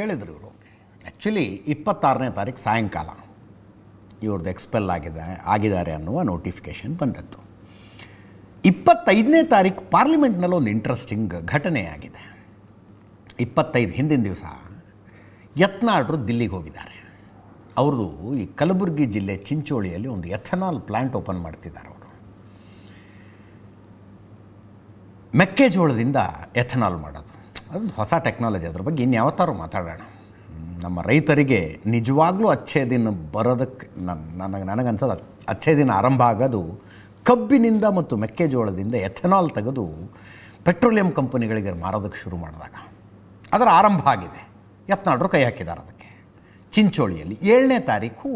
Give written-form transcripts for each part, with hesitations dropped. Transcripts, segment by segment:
ಹೇಳಿದ್ರು ಇವರು. ಆ್ಯಕ್ಚುಲಿ 26ನೇ ತಾರೀಕು ಸಾಯಂಕಾಲ ಇವ್ರದ್ದು ಎಕ್ಸ್ಪೆಲ್ ಆಗಿದ್ದಾರೆ ಅನ್ನುವ ನೋಟಿಫಿಕೇಷನ್ ಬಂದದ್ದು. 25ನೇ ತಾರೀಕು ಪಾರ್ಲಿಮೆಂಟ್ನಲ್ಲಿ ಒಂದು ಇಂಟ್ರೆಸ್ಟಿಂಗ್ ಘಟನೆ ಆಗಿದೆ. 25 ಹಿಂದಿನ ದಿವಸ ಯತ್ನಾಳರು ದಿಲ್ಲಿಗೆ ಹೋಗಿದ್ದಾರೆ. ಅವ್ರದ್ದು ಈ ಕಲಬುರಗಿ ಜಿಲ್ಲೆ ಚಿಂಚೋಳಿಯಲ್ಲಿ ಒಂದು ಎಥನಾಲ್ ಪ್ಲ್ಯಾಂಟ್ ಓಪನ್ ಮಾಡ್ತಿದ್ದಾರೆ ಅವರು. ಮೆಕ್ಕೆಜೋಳದಿಂದ ಎಥನಾಲ್ ಮಾಡೋದು ಅದೊಂದು ಹೊಸ ಟೆಕ್ನಾಲಜಿ. ಅದ್ರ ಬಗ್ಗೆ ಇನ್ಯಾವತ್ತಾರು ಮಾತಾಡೋಣ. ನಮ್ಮ ರೈತರಿಗೆ ನಿಜವಾಗ್ಲೂ ಅಚ್ಚೇ ದಿನ ಬರೋದಕ್ಕೆ ನನಗನ್ಸೋದು ಅಚ್ಚೇ ದಿನ ಆರಂಭ ಆಗೋದು ಕಬ್ಬಿನಿಂದ ಮತ್ತು ಮೆಕ್ಕೆಜೋಳದಿಂದ ಎಥನಾಲ್ ತೆಗೆದು ಪೆಟ್ರೋಲಿಯಂ ಕಂಪನಿಗಳಿಗೆ ಮಾರೋದಕ್ಕೆ ಶುರು ಮಾಡಿದಾಗ ಅದರ ಆರಂಭ ಆಗಿದೆ. ಯತ್ನಾಳರು ಕೈ ಹಾಕಿದ್ದಾರೆ ಅದಕ್ಕೆ. ಚಿಂಚೋಳಿಯಲ್ಲಿ 7ನೇ ತಾರೀಕು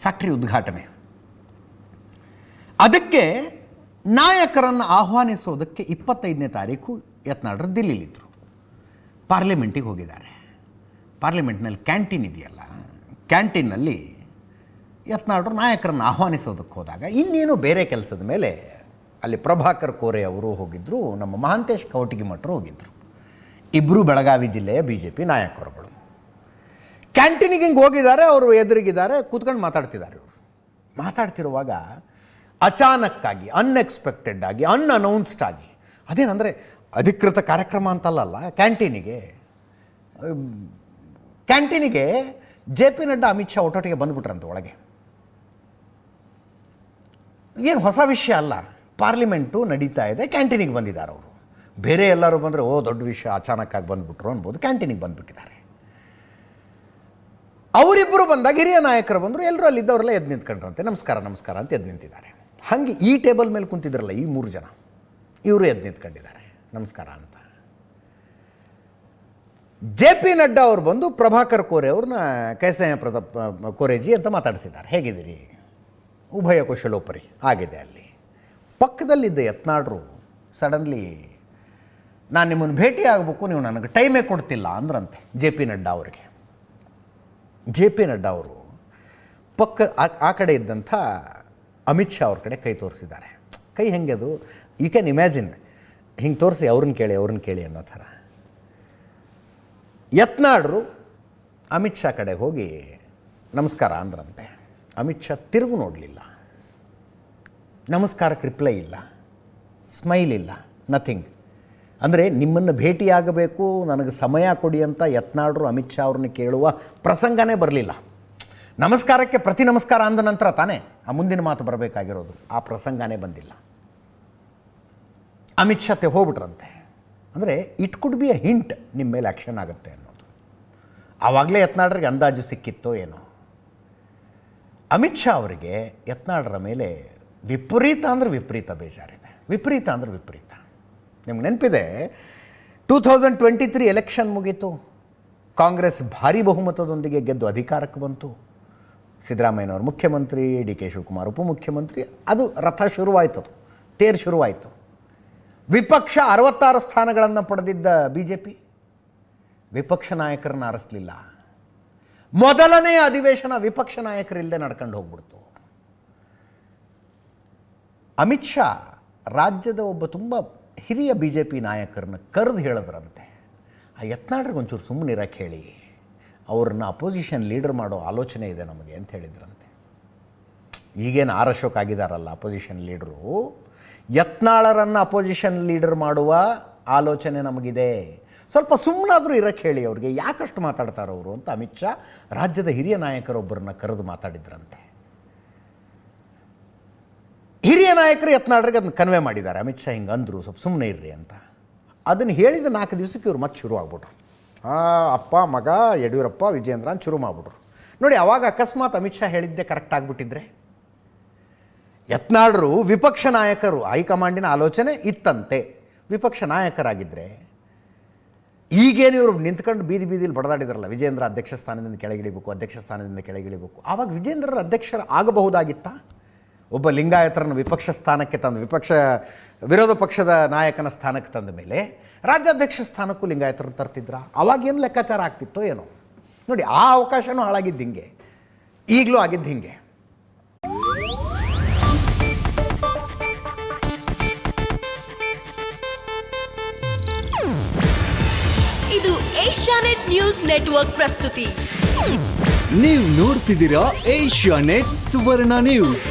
ಫ್ಯಾಕ್ಟ್ರಿ ಉದ್ಘಾಟನೆ. ಅದಕ್ಕೆ ನಾಯಕರನ್ನು ಆಹ್ವಾನಿಸೋದಕ್ಕೆ 25ನೇ ತಾರೀಕು ಯತ್ನಾಳರು ದಿಲ್ಲಿಲಿದ್ದರು. ಪಾರ್ಲಿಮೆಂಟಿಗೆ ಹೋಗಿದ್ದಾರೆ. ಪಾರ್ಲಿಮೆಂಟ್ನಲ್ಲಿ ಕ್ಯಾಂಟೀನ್ ಇದೆಯಲ್ಲ, ಕ್ಯಾಂಟೀನಲ್ಲಿ ಯತ್ನಾಳರು ನಾಯಕರನ್ನು ಆಹ್ವಾನಿಸೋದಕ್ಕೆ ಹೋದಾಗ ಇನ್ನೇನು ಬೇರೆ ಕೆಲಸದ ಮೇಲೆ ಅಲ್ಲಿ ಪ್ರಭಾಕರ್ ಕೋರೆ ಅವರು ಹೋಗಿದ್ದರು, ನಮ್ಮ ಮಹಾಂತೇಶ್ ಕವಟಗಿಮಠರು ಹೋಗಿದ್ದರು. ಇಬ್ಬರು ಬೆಳಗಾವಿ ಜಿಲ್ಲೆಯ BJP ನಾಯಕರುಗಳು. ಕ್ಯಾಂಟೀನಿಗೆ ಹಿಂಗೆ ಹೋಗಿದ್ದಾರೆ, ಅವರು ಎದುರಿಗಿದ್ದಾರೆ, ಕೂತ್ಕೊಂಡು ಮಾತಾಡ್ತಿದ್ದಾರೆ. ಇವರು ಮಾತಾಡ್ತಿರುವಾಗ ಅಚಾನಕ್ಕಾಗಿ, ಅನ್ಎಕ್ಸ್ಪೆಕ್ಟೆಡ್ ಆಗಿ, ಅನ್ಅನೌನ್ಸ್ಡ್ ಆಗಿ, ಅದೇನಂದರೆ ಅಧಿಕೃತ ಕಾರ್ಯಕ್ರಮ ಅಂತಲ್ಲ, ಕ್ಯಾಂಟೀನಿಗೆ JP ನಡ್ಡಾ ಅಮಿತ್ ಶಾ ಒಟ್ಟೊಟ್ಟಿಗೆ ಬಂದುಬಿಟ್ರಂತೆ ಒಳಗೆ. ಏನು ಹೊಸ ವಿಷಯ ಅಲ್ಲ, ಪಾರ್ಲಿಮೆಂಟು ನಡೀತಾ ಇದೆ, ಕ್ಯಾಂಟೀನಿಗೆ ಬಂದಿದ್ದಾರೆ ಅವರು. ಬೇರೆ ಎಲ್ಲರೂ ಬಂದರೆ ದೊಡ್ಡ ವಿಷಯ, ಅಚಾನಕ್ಕಾಗಿ ಬಂದುಬಿಟ್ರು ಅನ್ಬೋದು. ಕ್ಯಾಂಟೀನಿಗೆ ಬಂದುಬಿಟ್ಟಿದ್ದಾರೆ. ಅವರಿಬ್ಬರು ಬಂದಾಗ ಹಿರಿಯ ನಾಯಕರು ಬಂದರು. ಎಲ್ಲರೂ ಅಲ್ಲಿದ್ದವರೆಲ್ಲ ಎದ್ದು ನಿಂತ್ಕೊಂಡ್ರಂತೆ. ನಮಸ್ಕಾರ ನಮಸ್ಕಾರ ಅಂತ ಎದ್ದು ನಿಂತಿದ್ದಾರೆ. ಹಾಗೆ ಈ ಟೇಬಲ್ ಮೇಲೆ ಕುಂತಿದ್ರಲ್ಲ ಈ 3 ಜನ, ಇವರು ಎದ್ದು ನಿಂತ್ಕೊಂಡಿದ್ದಾರೆ ನಮಸ್ಕಾರ ಅಂತ. JP ನಡ್ಡಾ ಅವರು ಬಂದು ಪ್ರಭಾಕರ್ ಕೋರೆ ಅವ್ರನ್ನ ಕೈಸೆ ಪ್ರತಾಪ್ ಕೋರೆಜಿ ಅಂತ ಮಾತಾಡಿಸಿದ್ದಾರೆ. ಹೇಗಿದ್ದೀರಿ? ಉಭಯ ಕುಶಲೋಪರಿ ಆಗಿದೆ. ಅಲ್ಲಿ ಪಕ್ಕದಲ್ಲಿದ್ದ ಯತ್ನಾಳರು ಸಡನ್ಲಿ ನಾನು ನಿಮ್ಮನ್ನು ಭೇಟಿ ಆಗಬೇಕು, ನೀವು ನನಗೆ ಟೈಮೇ ಕೊಡ್ತಿಲ್ಲ ಅಂದ್ರಂತೆ JP ನಡ್ಡಾ ಅವರಿಗೆ. JP ನಡ್ಡಾ ಅವರು ಆ ಕಡೆ ಇದ್ದಂಥ ಅಮಿತ್ ಶಾ ಅವ್ರ ಕಡೆ ಕೈ ತೋರಿಸಿದ್ದಾರೆ. ಕೈ ಹೆಂಗೆ ಅದು, ಯು ಕ್ಯಾನ್ ಇಮ್ಯಾಜಿನ್, ಹಿಂಗೆ ತೋರಿಸಿ ಅವ್ರನ್ನ ಕೇಳಿ ಅನ್ನೋ ಥರ. ಯತ್ನಾಳರು ಅಮಿತ್ ಶಾ ಕಡೆ ಹೋಗಿ ನಮಸ್ಕಾರ ಅಂದ್ರಂತೆ. ಅಮಿತ್ ಶಾ ತಿರುಗು ನೋಡಲಿಲ್ಲ, ನಮಸ್ಕಾರಕ್ಕೆ ರಿಪ್ಲೈ ಇಲ್ಲ, ಸ್ಮೈಲ್ ಇಲ್ಲ, ನಥಿಂಗ್. ಅಂದರೆ ನಿಮ್ಮನ್ನು ಭೇಟಿಯಾಗಬೇಕು, ನನಗೆ ಸಮಯ ಕೊಡಿ ಅಂತ ಯತ್ನಾಳರು ಅಮಿತ್ ಶಾ ಅವ್ರನ್ನ ಕೇಳುವ ಪ್ರಸಂಗನೇ ಬರಲಿಲ್ಲ. ನಮಸ್ಕಾರಕ್ಕೆ ಪ್ರತಿ ನಮಸ್ಕಾರ ಅಂದ ನಂತರ ತಾನೇ ಆ ಮುಂದಿನ ಮಾತು ಬರಬೇಕಾಗಿರೋದು. ಆ ಪ್ರಸಂಗನೇ ಬಂದಿಲ್ಲ. ಅಮಿತ್ ಶಾ ಹೋಗ್ಬಿಟ್ರಂತೆ. ಅಂದರೆ it could be A hint, ನಿಮ್ಮ ಮೇಲೆ ಆ್ಯಕ್ಷನ್ ಆಗುತ್ತೆ ಅನ್ನೋದು. ಆವಾಗಲೇ ಯತ್ನಾಳರಿಗೆ ಅಂದಾಜು ಸಿಕ್ಕಿತ್ತೋ ಏನೋ. ಅಮಿತ್ ಶಾ ಅವರಿಗೆ ಯತ್ನಾಳರ ಮೇಲೆ ವಿಪರೀತ ಅಂದರೆ ವಿಪರೀತ ಬೇಜಾರಿದೆ. ವಿಪರೀತ ಅಂದರೆ ವಿಪರೀತ. ನಿಮ್ಗೆ ನೆನಪಿದೆ, 2023 ಎಲೆಕ್ಷನ್ ಮುಗೀತು, ಕಾಂಗ್ರೆಸ್ ಭಾರಿ ಬಹುಮತದೊಂದಿಗೆ ಗೆದ್ದು ಅಧಿಕಾರಕ್ಕೆ ಬಂತು. ಸಿದ್ದರಾಮಯ್ಯನವರು ಮುಖ್ಯಮಂತ್ರಿ, DK ಶಿವಕುಮಾರ್ ಉಪಮುಖ್ಯಮಂತ್ರಿ. ಅದು ರಥ ಶುರುವಾಯಿತು, ಅದು ತೇರು ಶುರುವಾಯಿತು. ವಿಪಕ್ಷ 66 ಸ್ಥಾನಗಳನ್ನು ಪಡೆದಿದ್ದ BJP ವಿಪಕ್ಷ ನಾಯಕರನ್ನು ಆರಿಸಲಿಲ್ಲ. ಮೊದಲನೇ ಅಧಿವೇಶನ ವಿಪಕ್ಷ ನಾಯಕರಿಲ್ಲದೆ ನಡ್ಕೊಂಡು ಹೋಗ್ಬಿಡ್ತು. ಅಮಿತ್ ಶಾ ರಾಜ್ಯದ ಒಬ್ಬ ತುಂಬ ಹಿರಿಯ BJP ನಾಯಕರನ್ನ ಕರೆದು ಹೇಳಿದ್ರಂತೆ, ಆ ಯತ್ನಾಳರಿಗೆ ಒಂಚೂರು ಸುಮ್ಮನಿರಕ್ಕೆ ಹೇಳಿ, ಅವ್ರನ್ನ ಅಪೋಸಿಷನ್ ಲೀಡರ್ ಮಾಡೋ ಆಲೋಚನೆ ಇದೆ ನಮಗೆ ಅಂತ ಹೇಳಿದ್ರಂತೆ. ಈಗೇನು ಆರ್ ಅಶೋಕ್ ಆಗಿದ್ದಾರಲ್ಲ ಅಪೋಸಿಷನ್ ಲೀಡರು, ಯತ್ನಾಳರನ್ನು ಅಪೋಸಿಷನ್ ಲೀಡರ್ ಮಾಡುವ ಆಲೋಚನೆ ನಮಗಿದೆ, ಸ್ವಲ್ಪ ಸುಮ್ಮನಾದರೂ ಇರಕ್ಕೆ ಹೇಳಿ ಅವ್ರಿಗೆ, ಯಾಕಷ್ಟು ಮಾತಾಡ್ತಾರವರು ಅಂತ ಅಮಿತ್ ಶಾ ರಾಜ್ಯದ ಹಿರಿಯ ನಾಯಕರೊಬ್ಬರನ್ನ ಕರೆದು ಮಾತಾಡಿದ್ರಂತೆ. ಹಿರಿಯ ನಾಯಕರು ಯತ್ನಾಳರಿಗೆ ಅದನ್ನು ಕನ್ವೆ ಮಾಡಿದ್ದಾರೆ. ಅಮಿತ್ ಶಾ ಹಿಂಗೆ ಅಂದರು, ಸ್ವಲ್ಪ ಸುಮ್ಮನೆ ಇರ್ರಿ ಅಂತ. ಅದನ್ನು ಹೇಳಿದ 4 ದಿವಸಕ್ಕೆ ಇವ್ರು ಮತ್ತೆ ಶುರು ಆಗ್ಬಿಟ್ರು. ಅಪ್ಪ ಮಗ ಯಡಿಯೂರಪ್ಪ ವಿಜೇಂದ್ರ ಅಂತ ಶುರು ಮಾಡಿಬಿಟ್ರು. ನೋಡಿ, ಅವಾಗ ಅಕಸ್ಮಾತ್ ಅಮಿತ್ ಶಾ ಹೇಳಿದ್ದೆ ಕರೆಕ್ಟ್ ಆಗಿಬಿಟ್ಟಿದ್ರೆ, ಯತ್ನಾಳರು ವಿಪಕ್ಷ ನಾಯಕರು, ಹೈಕಮಾಂಡಿನ ಆಲೋಚನೆ ಇತ್ತಂತೆ, ವಿಪಕ್ಷ ನಾಯಕರಾಗಿದ್ದರೆ ಈಗೇನು ಇವರು ನಿಂತ್ಕೊಂಡು ಬೀದಿಲಿ ಬಡದಾಡಿದ್ರಲ್ಲ, ವಿಜೇಂದ್ರ ಅಧ್ಯಕ್ಷ ಸ್ಥಾನದಿಂದ ಕೆಳಗಿಳಿಬೇಕು, ಆವಾಗ ವಿಜೇಂದ್ರರ ಅಧ್ಯಕ್ಷರ ಆಗಬಹುದಾಗಿತ್ತಾ? ಒಬ್ಬ ಲಿಂಗಾಯತರನ್ನು ವಿಪಕ್ಷ ಸ್ಥಾನಕ್ಕೆ ತಂದು, ವಿರೋಧ ಪಕ್ಷದ ನಾಯಕನ ಸ್ಥಾನಕ್ಕೆ ತಂದ ಮೇಲೆ ರಾಜ್ಯಾಧ್ಯಕ್ಷ ಸ್ಥಾನಕ್ಕೂ ಲಿಂಗಾಯತರನ್ನು ತರ್ತಿದ್ರ? ಅವಾಗೇನು ಲೆಕ್ಕಾಚಾರ ಆಗ್ತಿತ್ತೋ ಏನೋ. ನೋಡಿ, ಆ ಅವಕಾಶನೂ ಹಾಳಾಗಿದ್ದು ಹಿಂಗೆ, ಈಗಲೂ ಆಗಿದ್ದು ಹಿಂಗೆ. ಇದು ಏಷ್ಯಾನೆಟ್ ನ್ಯೂಸ್ ನೆಟ್ವರ್ಕ್ ಪ್ರಸ್ತುತಿ. ನೀವು ನೋಡ್ತಿದ್ದೀರಾ ಏಷ್ಯಾನೆಟ್ ಸುವರ್ಣ ನ್ಯೂಸ್.